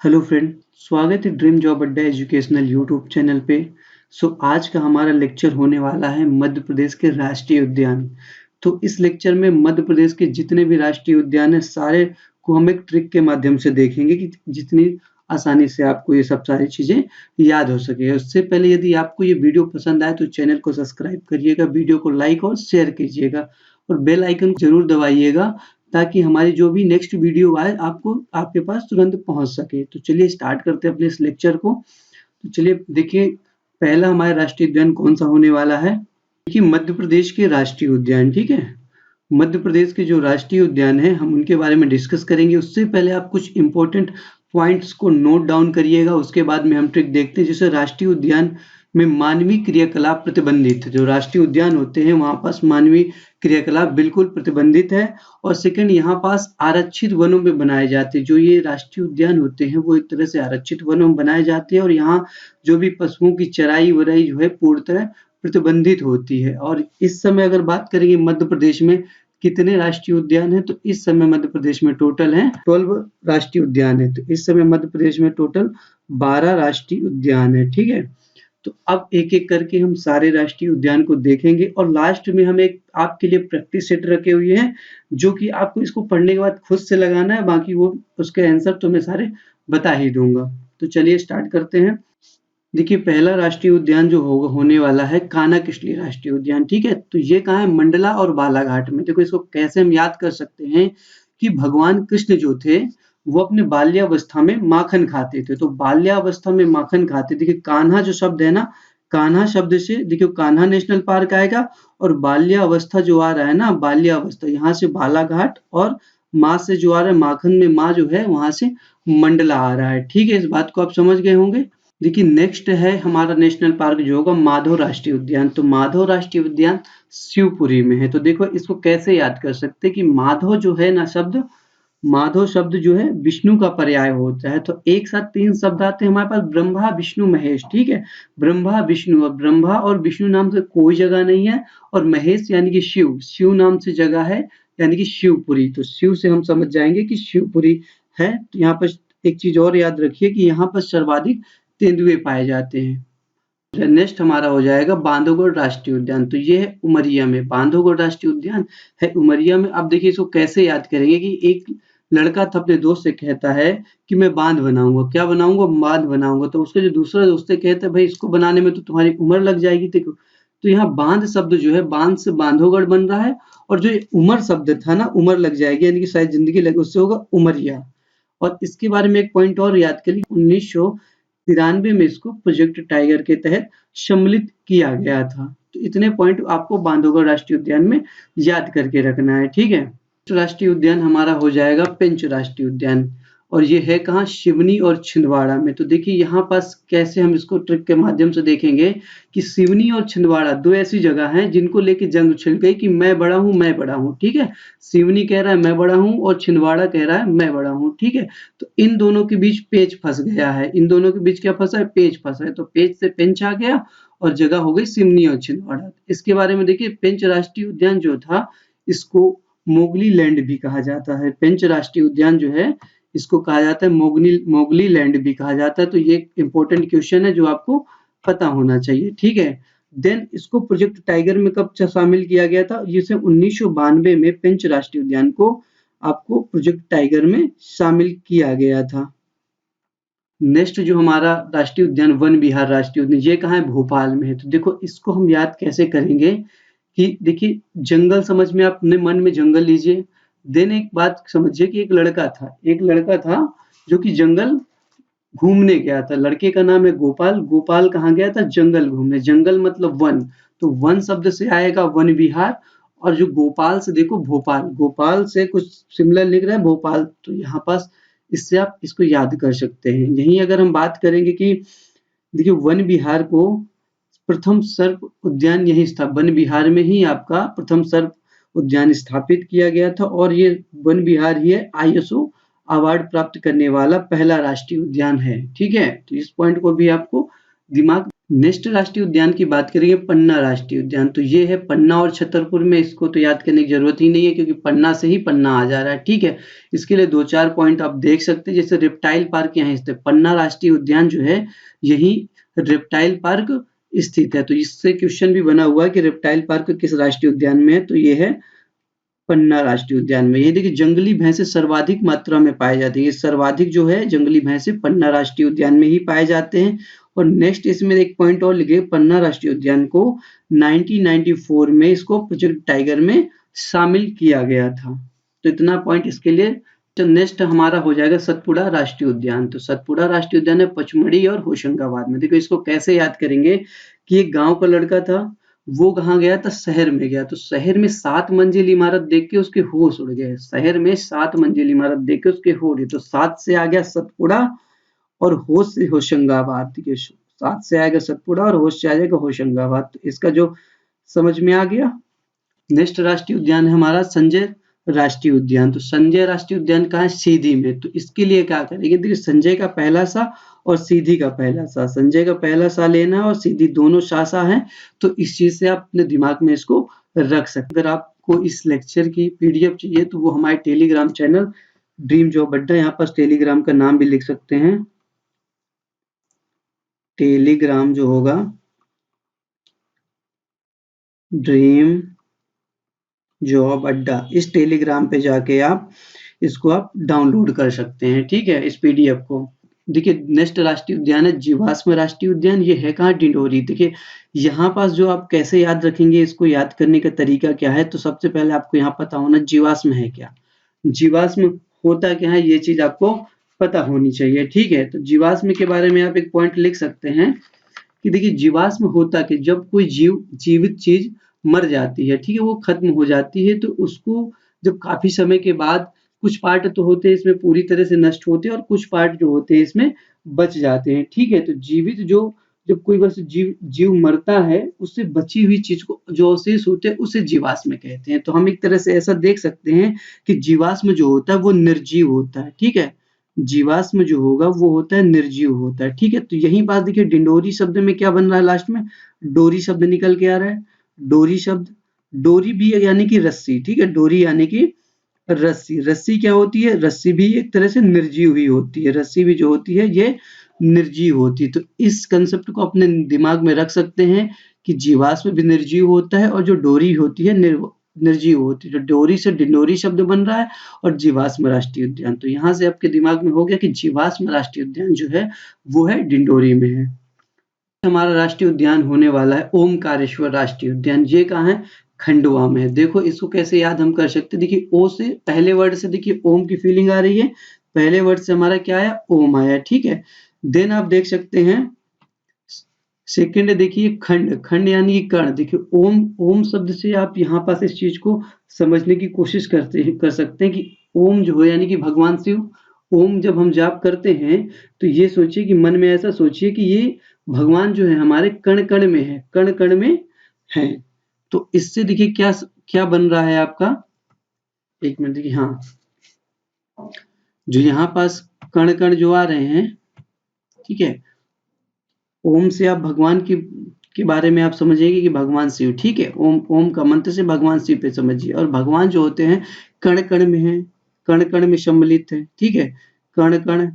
Hello friend, स्वागत है dream job अड्डा एजुकेशनल यूट्यूब चैनल पे। आज का हमारा लेक्चर होने वाला है मध्य प्रदेश के राष्ट्रीय उद्यान। तो इस लेक्चर में मध्य प्रदेश के जितने भी राष्ट्रीय उद्यान हैं सारे को हम एक ट्रिक के माध्यम से देखेंगे कि जितनी आसानी से आपको ये सब सारी चीज़ें याद हो सके। उससे पहले यदि आपको ये वीडियो पसंद आए तो चैनल को सब्सक्राइब करिएगा, वीडियो को लाइक और शेयर कीजिएगा और बेल आइकन जरूर दबाइएगा ताकि हमारी जो भी नेक्स्ट वीडियो आए आपको आपके पास तुरंत पहुंच सके। तो चलिए स्टार्ट करते हैं अपने इस लेक्चर को। तो चलिए देखिए, पहला हमारा राष्ट्रीय उद्यान कौन सा होने वाला है। देखिए, मध्य प्रदेश के राष्ट्रीय उद्यान, ठीक है। मध्य प्रदेश के जो राष्ट्रीय उद्यान है हम उनके बारे में डिस्कस करेंगे। उससे पहले आप कुछ इंपॉर्टेंट पॉइंट्स को नोट डाउन करिएगा, उसके बाद में हम ट्रिक देखते हैं। जैसे राष्ट्रीय उद्यान में मानवीय क्रियाकलाप प्रतिबंधित, जो राष्ट्रीय उद्यान होते हैं वहां पास मानवीय क्रियाकलाप बिल्कुल प्रतिबंधित है। और सेकंड, यहाँ पास आरक्षित वनों में बनाए जाते हैं। जो ये राष्ट्रीय उद्यान होते हैं वो एक तरह से आरक्षित वनों में बनाए जाते हैं और यहाँ जो भी पशुओं की चराई वराई जो है पूर्णतः प्रतिबंधित होती है। और इस समय अगर बात करेंगे मध्य प्रदेश में कितने राष्ट्रीय उद्यान हैं, तो इस समय मध्य प्रदेश में टोटल हैं 12 राष्ट्रीय उद्यान है। तो इस समय मध्य प्रदेश में टोटल 12 राष्ट्रीय उद्यान है, ठीक है। तो अब एक एक करके हम सारे राष्ट्रीय उद्यान को देखेंगे और लास्ट में हम एक आपके लिए प्रैक्टिस सेट रखे हुए हैं जो कि आपको इसको पढ़ने के बाद खुद से लगाना है। बाकी वो उसके आंसर तो मैं सारे बता ही दूंगा। तो चलिए स्टार्ट करते हैं। देखिए, पहला राष्ट्रीय उद्यान जो होने वाला है कान्हा किसली राष्ट्रीय उद्यान, ठीक है। तो ये कहाँ है, मंडला और बालाघाट में। देखो, इसको कैसे हम याद कर सकते हैं कि भगवान कृष्ण जो थे वो अपने बाल्यावस्था में माखन खाते थे। तो बाल्यावस्था में माखन खाते, देखिए कान्हा जो शब्द है ना, कान्हा शब्द से देखियो कान्हा नेशनल पार्क आएगा और बाल्यावस्था जो आ रहा है ना, बाल्यावस्था यहाँ से बालाघाट और माँ से जो आ रहा है माखन में माँ जो है वहां से मंडला आ रहा है, ठीक है। इस बात को आप समझ गए होंगे। देखिए, नेक्स्ट है हमारा नेशनल पार्क जो होगा माधव राष्ट्रीय उद्यान। तो माधव राष्ट्रीय उद्यान शिवपुरी में है। तो देखो इसको कैसे याद कर सकते हैं कि माधव जो है ना शब्द, माधव शब्द जो है विष्णु का पर्याय होता है। तो एक साथ 3 शब्द आते हैं हमारे पास, ब्रह्मा विष्णु महेश, ठीक है। ब्रह्मा विष्णु, और ब्रह्मा और विष्णु नाम से कोई जगह नहीं है और महेश यानी कि शिव, शिव नाम से जगह है यानी कि शिवपुरी। तो शिव से हम समझ जाएंगे कि शिवपुरी है। तो यहाँ पर एक चीज और याद रखिए कि यहाँ पर सर्वाधिक तेंदुए पाए जाते हैं। नेक्स्ट हमारा हो जाएगा बांधवगढ़ राष्ट्रीय उद्यान। तो ये है उमरिया में, बांधवगढ़ राष्ट्रीय उद्यान है उमरिया में। अब देखिए इसको कैसे याद करेंगे कि एक लड़का था अपने दोस्त से कहता है कि मैं बांध बनाऊंगा, क्या बनाऊंगा, बांध बनाऊंगा। तो उसका जो दूसरा दोस्त है कहता है भाई इसको बनाने में तो तुम्हारी उम्र लग जाएगी। देखो, तो यहाँ बांध शब्द जो है, बांध से बांधवगढ़ बन रहा है और जो उमर शब्द था ना, उमर लग जाएगी यानी कि शायद जिंदगी लगे, उससे होगा उमरिया। और इसके बारे में एक पॉइंट और याद करिए, 1993 में इसको प्रोजेक्ट टाइगर के तहत सम्मिलित किया गया था। तो इतने पॉइंट आपको बांधवगढ़ राष्ट्रीय उद्यान में याद करके रखना है, ठीक है। राष्ट्रीय उद्यान हमारा हो जाएगा पेंच राष्ट्रीय उद्यान और ये है कहाँ, सिवनी और छिंदवाड़ा में। तो देखिए यहाँ पास कैसे हम इसको ट्रिक के माध्यम से देखेंगे कि सिवनी और छिंदवाड़ा दो ऐसी जगह हैं जिनको लेके जंग छिड़ गई कि मैं बड़ा हूँ मैं बड़ा हूँ, ठीक है। सिवनी कह रहा है मैं बड़ा हूँ और छिंदवाड़ा कह रहा है मैं बड़ा हूँ, ठीक है। तो इन दोनों के बीच पेच फंस गया है, इन दोनों के बीच क्या फंसा है, पेच फंसा है। तो पेच से पेंच आ गया और जगह हो गई सिवनी और छिंदवाड़ा। इसके बारे में देखिए, पेंच राष्ट्रीय उद्यान जो था इसको मोगली लैंड भी कहा जाता है। पेंच राष्ट्रीय उद्यान जो है इसको कहा जाता है मोगली लैंड भी कहा जाता है। तो ये एक इंपॉर्टेंट क्वेश्चन है जो आपको पता होना चाहिए, ठीक है। देन इसको प्रोजेक्ट टाइगर में कब शामिल किया गया था, जिसे 1992 में पेंच राष्ट्रीय उद्यान को आपको प्रोजेक्ट टाइगर में शामिल किया गया था। नेक्स्ट जो हमारा राष्ट्रीय उद्यान वन विहार राष्ट्रीय उद्यान, ये कहाँ है, भोपाल में है। तो देखो इसको हम याद कैसे करेंगे कि देखिए जंगल समझ में, आप अपने मन में जंगल लीजिए। देन एक बात समझिए कि एक लड़का था जो कि जंगल घूमने गया था। लड़के का नाम है गोपाल। गोपाल कहाँ गया था, जंगल घूमने। जंगल मतलब वन, तो वन शब्द से आएगा वन विहार। और जो गोपाल से देखो भोपाल, गोपाल से कुछ सिमिलर लिख रहा है भोपाल। तो यहाँ पास इससे आप इसको याद कर सकते हैं। यहीं अगर हम बात करेंगे कि देखिए वन विहार को प्रथम सर्प उद्यान यही था, वन विहार में ही आपका प्रथम सर्प उद्यान स्थापित किया गया था और ये वन विहार ही है ISO अवार्ड प्राप्त करने वाला पहला राष्ट्रीय उद्यान है, ठीक है। तो इस पॉइंट को भी आपको दिमाग नेक्स्ट राष्ट्रीय उद्यान की बात करेंगे पन्ना राष्ट्रीय उद्यान। तो ये है पन्ना और छतरपुर में, इसको तो याद करने की जरूरत ही नहीं है क्योंकि पन्ना से ही पन्ना आ जा रहा है। ठीक है, इसके लिए 2-4 पॉइंट आप देख सकते हैं, जैसे रेप्टाइल पार्क यहाँ स्थित, पन्ना राष्ट्रीय उद्यान जो है यही रेप्टाइल पार्क स्थित है। तो इससे क्वेश्चन भी बना हुआ है कि रेप्टाइल पार्क किस राष्ट्रीय उद्यान में है, तो ये है पन्ना राष्ट्रीय उद्यान में। ये देखिए जंगली भैंसे सर्वाधिक मात्रा में पाए जाते हैं, ये सर्वाधिक जो है जंगली भैंसे पन्ना राष्ट्रीय उद्यान में ही पाए जाते हैं। और नेक्स्ट इसमें एक पॉइंट और लिखे, पन्ना राष्ट्रीय उद्यान को 1994 में इसको प्रोजेक्ट टाइगर में शामिल किया गया था। तो इतना पॉइंट इसके लिए। तो नेक्स्ट हमारा हो जाएगा सतपुड़ा राष्ट्रीय उद्यान। तो सतपुड़ा राष्ट्रीय उद्यान है पचमढ़ी और होशंगाबाद में। देखो इसको कैसे याद करेंगे कि एक गांव का लड़का था, वो कहाँ गया था, शहर में गया। तो शहर में 7 मंजिल इमारत देख के उसके होश उड़ गए, शहर में 7 मंजिल इमारत देख के उसके होश उड़े। तो 7 से आ गया सतपुड़ा और होश से होशंगाबाद। ठीक है, 7 से आएगा सतपुड़ा और होश से आ जाएगा होशंगाबाद। तो इसका जो समझ में आ गया। नेक्स्ट राष्ट्रीय उद्यान है हमारा संजय राष्ट्रीय उद्यान। तो संजय राष्ट्रीय उद्यान कहाँ है, सीधी में। तो इसके लिए क्या करेंगे, देखिए संजय का पहला सा और सीधी का पहला सा, संजय का पहला सा लेना और सीधी दोनों सा है। तो इस चीज से आप अपने दिमाग में इसको रख सकते। अगर आपको इस लेक्चर की पीडीएफ चाहिए तो वो हमारे टेलीग्राम चैनल ड्रीम जॉब अड्डा, यहाँ पर टेलीग्राम का नाम भी लिख सकते हैं, टेलीग्राम जो होगा ड्रीम जॉब अड्डा, इस टेलीग्राम पे जाके आप इसको आप डाउनलोड कर सकते हैं। ठीक है, इस पीडीएफ को। देखिए नेक्स्ट राष्ट्रीय उद्यान है जीवाश्म राष्ट्रीय उद्यान। ये है कहाँ, डिंडोरी। देखिए यहाँ पास जो आप कैसे याद रखेंगे, इसको याद करने का तरीका क्या है, तो सबसे पहले आपको यहाँ पता होना जीवाश्म है क्या, जीवाश्म होता क्या है, ये चीज आपको पता होनी चाहिए। ठीक है, तो जीवाश्म के बारे में आप एक पॉइंट लिख सकते हैं कि देखिए जीवाश्म होता कि जब कोई जीवित चीज मर जाती है, ठीक है, वो खत्म हो जाती है, तो उसको जब काफी समय के बाद कुछ पार्ट तो होते हैं इसमें पूरी तरह से नष्ट होते हैं और कुछ पार्ट जो होते हैं इसमें बच जाते हैं। ठीक है, तो जीवित जो जब कोई बस जीव मरता है, उससे बची हुई चीज को जो अवशेष होते हैं उसे जीवाश्म कहते हैं। तो हम एक तरह से ऐसा देख सकते हैं कि जीवाश्म जो होता है वो निर्जीव होता है। ठीक है, जीवाश्म जो होगा वो होता है निर्जीव होता है। ठीक है, तो यही बात देखिए डिंडोरी शब्द में क्या बन रहा है, लास्ट में डोरी शब्द निकल के आ रहा है। डोरी शब्द, डोरी भी यानी कि रस्सी। ठीक है, डोरी यानी कि रस्सी। रस्सी क्या होती है, रस्सी भी एक तरह से निर्जीव ही होती है, रस्सी भी जो होती है ये निर्जीव होती है। तो इस कंसेप्ट को अपने दिमाग में रख सकते हैं कि जीवाश्म भी निर्जीव होता है और जो डोरी होती है निर्जीव होती है। तो डोरी से डिंडोरी शब्द बन रहा है और जीवाश्म राष्ट्रीय उद्यान। तो यहाँ से आपके दिमाग में हो गया कि जीवाश्म राष्ट्रीय उद्यान जो है वो है डिंडोरी में है। हमारा राष्ट्रीय उद्यान होने वाला है ओमकारेश्वर राष्ट्रीय उद्यान। ये कहाँ है, खंडवा में है। देखो इसको कैसे याद हम कर सकते हैं, देखिए ओ से पहले वर्ड से देखिए ओम की फीलिंग आ रही है, पहले वर्ड से हमारा क्या आया, ओम आया। ठीक है, देन आप देख सकते हैं सेकंड देखिए खंड, खंड यानी कि कर्ण। देखिए ओम, ओम शब्द से आप यहाँ पास इस चीज को समझने की कोशिश कर सकते हैं कि ओम जो है यानी कि भगवान शिव। ओम जब हम जाप करते हैं तो ये सोचिए कि मन में ऐसा सोचिए कि ये भगवान जो है हमारे कण कण में है, कण कण में है। तो इससे देखिए क्या क्या बन रहा है आपका, एक मिनट देखिए, हाँ जो यहाँ पास कण कण जो आ रहे हैं, ठीक है, ओम से आप भगवान के बारे में आप समझिएगा कि भगवान शिव। ठीक है, ओम, ओम का मंत्र से भगवान शिव पे समझिए। और भगवान जो होते हैं कण कण में है, कण कण में सम्मिलित है। ठीक है, कण कण,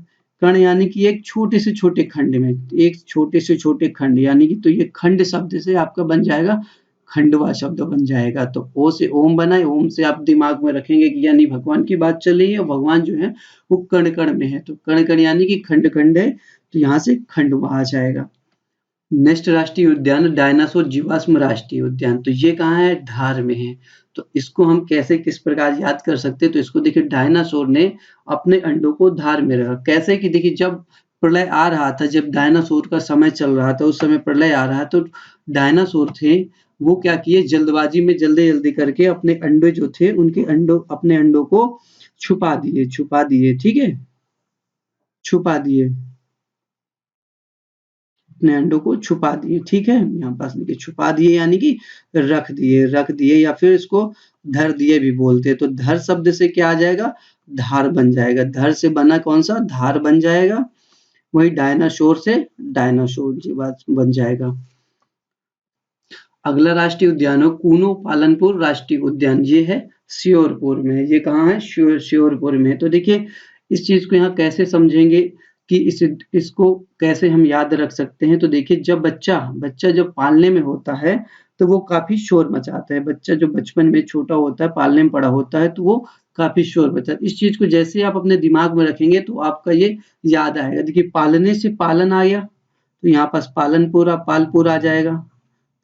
कण यानी कि एक छोटे से छोटे खंड में, एक छोटे से छोटे खंड यानी कि, तो ये खंड शब्द से आपका बन जाएगा खंडवा शब्द बन जाएगा। तो ओ से ओम बना है, ओम से आप दिमाग में रखेंगे कि यानी भगवान की बात चल रही है और भगवान जो है वो कण कण में है। तो कण कण यानी कि खंड खंड है, तो यहाँ से खंडवा आ जाएगा। नेक्स्ट राष्ट्रीय उद्यान डायनासोर जीवाश्म राष्ट्रीय उद्यान। तो ये कहाँ है, धार में है। तो इसको हम कैसे किस प्रकार याद कर सकते हैं, तो इसको देखिए डायनासोर ने अपने अंडों को धार में रखा। कैसे कि देखिए जब प्रलय आ रहा था, जब डायनासोर का समय चल रहा था, उस समय प्रलय आ रहा तो डायनासोर थे वो क्या किए, जल्दबाजी में जल्दी जल्दी करके अपने अंडे जो थे उनके अंडों, अपने अंडों को छुपा दिए, छुपा दिए। ठीक है, छुपा दिए, अपने अंडों को छुपा दिए। ठीक है, यहाँ पास लिखे छुपा दिए यानी कि रख दिए, रख दिए, या फिर इसको धर दिए भी बोलते हैं। तो धर शब्द से क्या आ जाएगा, धार बन जाएगा। धर से बना कौन सा, धार बन जाएगा। वही डायनासोर से डायनासोर जी बात बन जाएगा। अगला राष्ट्रीय उद्यान है कूनो पालनपुर राष्ट्रीय उद्यान, ये है श्योरपुर में। ये कहाँ है? श्योरपुर में। तो देखिए इस चीज को यहाँ कैसे समझेंगे कि इसको कैसे हम याद रख सकते हैं। तो देखिए जब बच्चा बच्चा जब पालने में होता है तो वो काफी शोर मचाता है। बच्चा जो बचपन में छोटा होता है, पालने में पड़ा होता है, तो वो काफी शोर मचाता है। इस चीज को जैसे आप अपने दिमाग में रखेंगे तो आपका ये याद आएगा। देखिए पालने से पालन आ गया, तो यहाँ पास पालनपुर पालपुर आ जाएगा।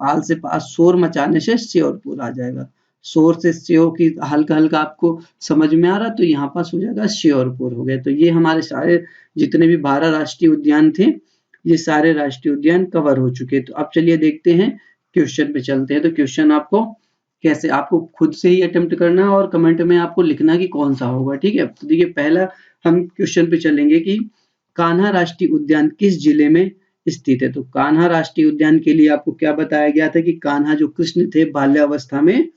पाल से पास शोर मचाने से श्योरपुर आ जाएगा। शोर से श्योर की हल्का हल्का आपको समझ में आ रहा, तो यहाँ पास हो जाएगा श्योरपुर हो गया। तो ये हमारे सारे जितने भी 12 राष्ट्रीय उद्यान थे, ये सारे राष्ट्रीय उद्यान कवर हो चुके हैं। तो अब चलिए देखते हैं क्वेश्चन पे चलते हैं। तो क्वेश्चन आपको कैसे, आपको खुद से ही अटेम्प्ट करना है और कमेंट में आपको लिखना कि कौन सा होगा, ठीक है। तो देखिए पहला हम क्वेश्चन पे चलेंगे कि कान्हा राष्ट्रीय उद्यान किस जिले में स्थित है। तो कान्हा राष्ट्रीय उद्यान के लिए आपको क्या बताया गया था कि कान्हा जो कृष्ण थे बाल्यावस्था में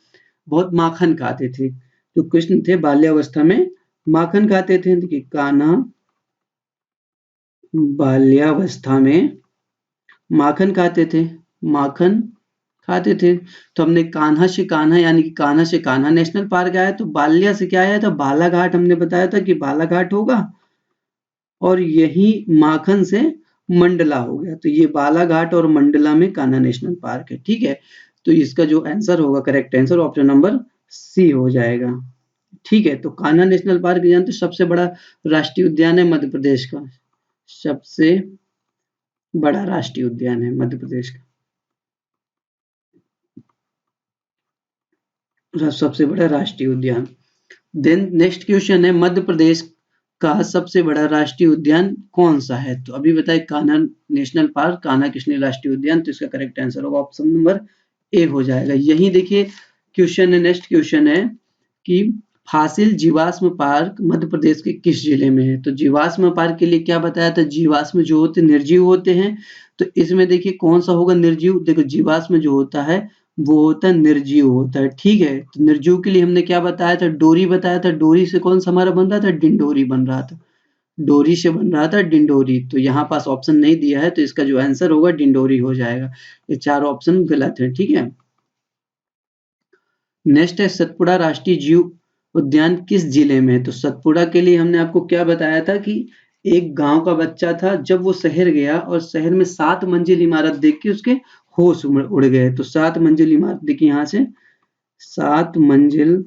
बहुत माखन खाते थे। जो कृष्ण थे बाल्यावस्था में माखन खाते थे। देखिए कान्हा बाल्यावस्था में माखन खाते थे, माखन खाते थे। तो हमने कान्हा से कान्हा यानी कि कान्हा से कान्हा नेशनल पार्क आया, तो बाल्या से क्या आया था? बालाघाट। हमने बताया था कि बालाघाट होगा, और यही माखन से मंडला हो गया। तो ये बालाघाट और मंडला में कान्हा नेशनल पार्क है, ठीक है। तो इसका जो आंसर होगा, correct answer option number C हो जाएगा, ठीक है। तो कान्हा नेशनल पार्क जानते सबसे बड़ा राष्ट्रीय उद्यान है मध्य प्रदेश का, सबसे बड़ा राष्ट्रीय उद्यान है मध्य प्रदेश का, सबसे बड़ा राष्ट्रीय उद्यान। देन नेक्स्ट क्वेश्चन है मध्य प्रदेश का सबसे बड़ा राष्ट्रीय उद्यान कौन सा है। तो अभी बताए कान्हा नेशनल पार्क, कान्हा कृष्ण राष्ट्रीय उद्यान। तो इसका करेक्ट आंसर होगा ऑप्शन नंबर ए हो जाएगा। यही देखिए क्वेश्चन है, नेक्स्ट क्वेश्चन है कि फासिल जीवाश्म पार्क मध्य प्रदेश के किस जिले में है। तो जीवाश्म पार्क के लिए क्या बताया था? जीवाश्म जो होते निर्जीव होते हैं। तो इसमें देखिए कौन सा होगा निर्जीव। देखो जीवाश्म जो होता है वो होता है निर्जीव होता है, ठीक है। तो निर्जीव के लिए हमने क्या बताया था? डोरी बताया था। डोरी से कौन सा हमारा बन रहा था? डिंडोरी बन रहा था। डोरी से बन रहा था डिंडोरी। तो यहाँ पास ऑप्शन नहीं दिया है, तो इसका जो आंसर होगा डिंडोरी हो जाएगा। ये चार ऑप्शन गलत है, ठीक है। नेक्स्ट है सतपुड़ा राष्ट्रीय जीव उद्यान किस जिले में है। तो सतपुड़ा के लिए हमने आपको क्या बताया था कि एक गांव का बच्चा था, जब वो शहर गया और शहर में 7 मंजिल इमारत देख के उसके होश उड़ गए। तो 7 मंजिल इमारत देखिए यहाँ से 7 मंजिल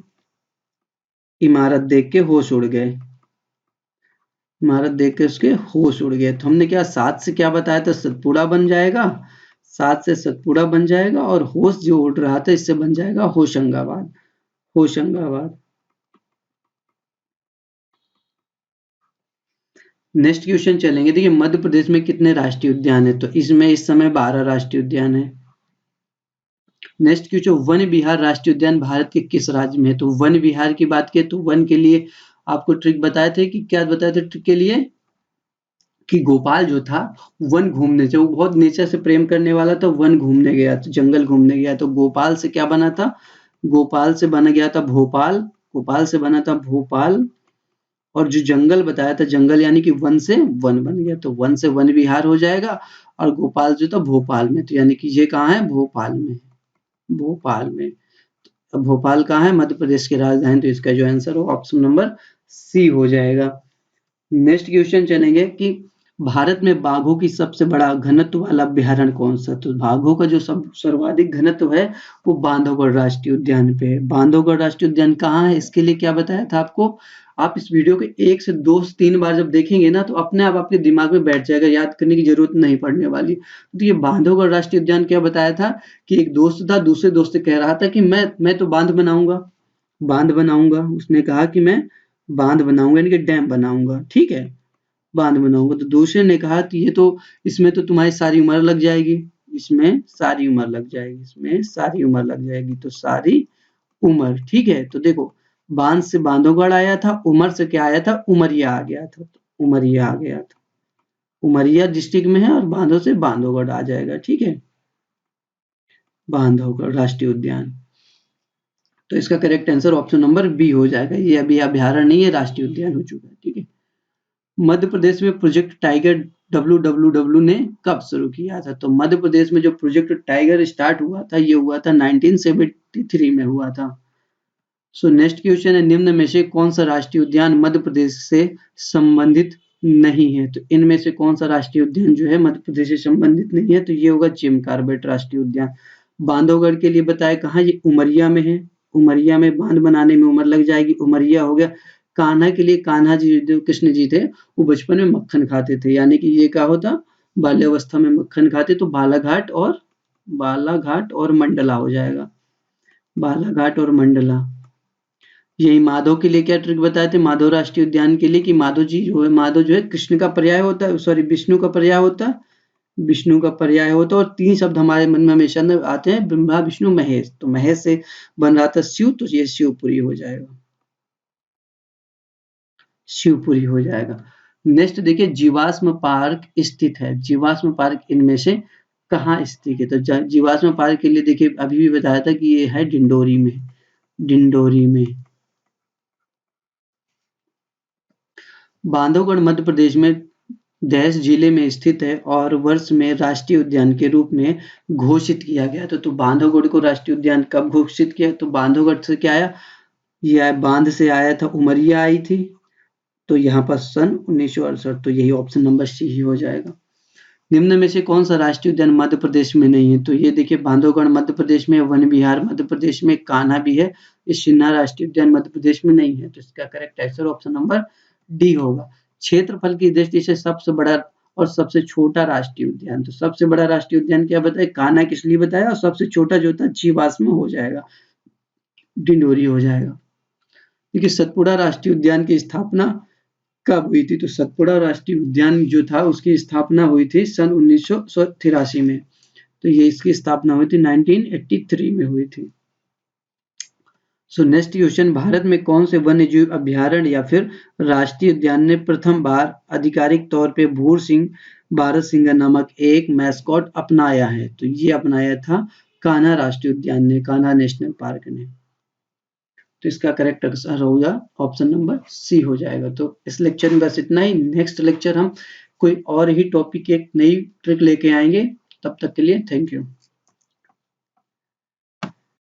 इमारत देख के होश उड़ गए, इमारत देख के उसके होश उड़ गए। तो हमने क्या 7 से क्या बताया था? सतपुड़ा बन जाएगा, 7 से सतपुड़ा बन जाएगा, और होश जो उड़ रहा था इससे बन जाएगा होशंगाबाद, होशंगाबाद। नेक्स्ट क्वेश्चन चलेंगे। देखिए मध्य प्रदेश में कितने राष्ट्रीय उद्यान है। तो इसमें इस समय 12 राष्ट्रीय उद्यान है। नेक्स्ट क्वेश्चन, वन विहार राष्ट्रीय उद्यान भारत के किस राज्य में है। तो वन विहार की बात करें तो वन के लिए आपको ट्रिक बताए थे कि क्या बताए थे ट्रिक के लिए कि गोपाल जो था वन घूमने से, वो बहुत नेचर से प्रेम करने वाला था, वन घूमने गया, तो जंगल घूमने गया। तो गोपाल से क्या बना था? गोपाल से बना गया था भोपाल, गोपाल से बना था भोपाल। और जो जंगल बताया था, जंगल यानी कि वन से वन बन गया, तो वन से वन विहार हो जाएगा। और गोपाल जो था भोपाल में, तो यानी कि ये कहाँ है? भोपाल में, भोपाल में। अब भोपाल कहाँ है? मध्य प्रदेश की राजधानी। तो इसका जो आंसर हो ऑप्शन नंबर सी हो जाएगा। नेक्स्ट क्वेश्चन चलेंगे कि भारत में बाघों की सबसे बड़ा घनत्व वाला अभ्यारण्य कौन सा। तो बाघों का जो सब सर्वाधिक घनत्व है वो बांधवगढ़ राष्ट्रीय उद्यान पे है। बांधवगढ़ राष्ट्रीय उद्यान कहाँ है? इसके लिए क्या बताया था आपको? आप इस वीडियो के 1 से 2 से 3 बार जब देखेंगे ना, तो अपने आप आपके दिमाग में बैठ जाएगा, याद करने की जरूरत नहीं पड़ने वाली। तो ये बांधवगढ़ राष्ट्रीय उद्यान क्या बताया था कि एक दोस्त था, दूसरे दोस्त से कह रहा था कि मैं तो बांध बनाऊंगा, बांध बनाऊंगा। उसने कहा कि मैं बांध बनाऊंगा यानी कि डैम बनाऊंगा, ठीक है, बांध बनाऊंगा। तो दूसरे ने कहा कि ये तो, इसमें तो तुम्हारी सारी उम्र लग जाएगी, इसमें सारी उम्र लग जाएगी, इसमें सारी उम्र लग जाएगी। तो सारी उमर, ठीक है। तो देखो बांध से बांधवगढ़ आया था, उमर से क्या आया था? उमरिया आ गया था। तो उमरिया आ गया था, उमरिया डिस्ट्रिक्ट में है, और बांधव से बांधवगढ़ आ जाएगा, ठीक है, बांधवगढ़ राष्ट्रीय उद्यान। तो इसका correct answer option number B हो जाएगा। ये अभी अभ्यारण्य नहीं है, राष्ट्रीय उद्यान हो चुका है, ठीक है। मध्य प्रदेश में प्रोजेक्ट टाइगर WWW ने कब शुरू किया था? तो मध्य प्रदेश में जो प्रोजेक्ट टाइगर स्टार्ट हुआ था, ये हुआ था 1973 में हुआ था। सो नेक्स्ट क्वेश्चन है, निम्न में से कौन सा राष्ट्रीय उद्यान मध्य प्रदेश से संबंधित नहीं है? तो इनमें से कौन सा राष्ट्रीय उद्यान जो है मध्य प्रदेश से संबंधित नहीं है? तो ये होगा जिम कॉर्बेट राष्ट्रीय उद्यान। बांधवगढ़ के लिए बताया कहाँ, ये उमरिया में है। उमरिया में बांध बनाने में उम्र लग जाएगी, उमरिया हो गया। कान्हा के लिए, कान्हा जी जो कृष्ण जी थे वो बचपन में मक्खन खाते थे, यानी कि ये क्या होता, बाल्यावस्था में मक्खन खाते, तो बालाघाट और मंडला हो जाएगा, बालाघाट और मंडला। यही माधव के लिए क्या ट्रिक बताए थे, माधव राष्ट्रीय उद्यान के लिए, कि माधव जो है कृष्ण का पर्याय होता है, सॉरी विष्णु का पर्याय होता है, विष्णु का पर्याय होता है। और 3 शब्द हमारे मन में हमेशा आते हैं, ब्रह्मा विष्णु महेश, तो महेश से बन रहा था शिव, तो ये शिवपुरी हो जाएगा, शिवपुरी हो जाएगा। नेक्स्ट देखिए, जीवाश्म पार्क स्थित है, जीवाश्म पार्क इनमें से कहाँ स्थित है? तो जीवाश्म पार्क के लिए देखिए अभी भी बताया था कि ये है डिंडोरी में, डिंडोरी में। बांधवगढ़ मध्य प्रदेश में देश जिले में स्थित है और वर्ष में राष्ट्रीय उद्यान के रूप में घोषित किया गया था। तो बांधवगढ़ को राष्ट्रीय उद्यान कब घोषित किया? तो बांधवगढ़ से क्या आया, यह बांध से आया था, उमरिया आई थी, तो यहाँ पर सन 1968, तो यही ऑप्शन नंबर सी ही हो जाएगा। निम्न में से कौन सा राष्ट्रीय उद्यान मध्य प्रदेश में नहीं है? तो ये देखिए, बांधवगढ़ मध्य प्रदेश में, वन विहार मध्य प्रदेश में, कान्हा भी है, ये सिन्हा राष्ट्रीय उद्यान मध्य प्रदेश में नहीं है, तो इसका correct answer option number D होगा। क्षेत्रफल की दृष्टि से सबसे बड़ा और सबसे छोटा राष्ट्रीय उद्यान, तो सबसे बड़ा राष्ट्रीय उद्यान क्या बताया, कान्हा किस लिए बताया, और सबसे छोटा जो था जीवाश्म हो जाएगा, डिंडोरी हो जाएगा। देखिए, सतपुड़ा राष्ट्रीय उद्यान की स्थापना कब हुई थी? तो सतपुड़ा राष्ट्रीय उद्यान जो था उसकी स्थापना हुई थी सन 1983 में, तो ये इसकी स्थापना हुई थी 1983 में हुई थी। सो नेक्स्ट क्वेश्चन, भारत में कौन से वन्य जीव अभ्यारण्य या फिर राष्ट्रीय उद्यान ने प्रथम बार आधिकारिक तौर पे भूर सिंह बारहसिंगा नामक एक मैस्कॉट अपनाया है? तो ये अपनाया था कान्हा राष्ट्रीय उद्यान ने, कान्हा नेशनल पार्क ने। तो इसका करेक्ट आंसर होगा ऑप्शन नंबर सी हो जाएगा। तो इस लेक्चर में बस इतना ही। नेक्स्ट लेक्चर हम कोई और ही टॉपिक, एक नई ट्रिक लेके आएंगे। तब तक के लिए थैंक यू।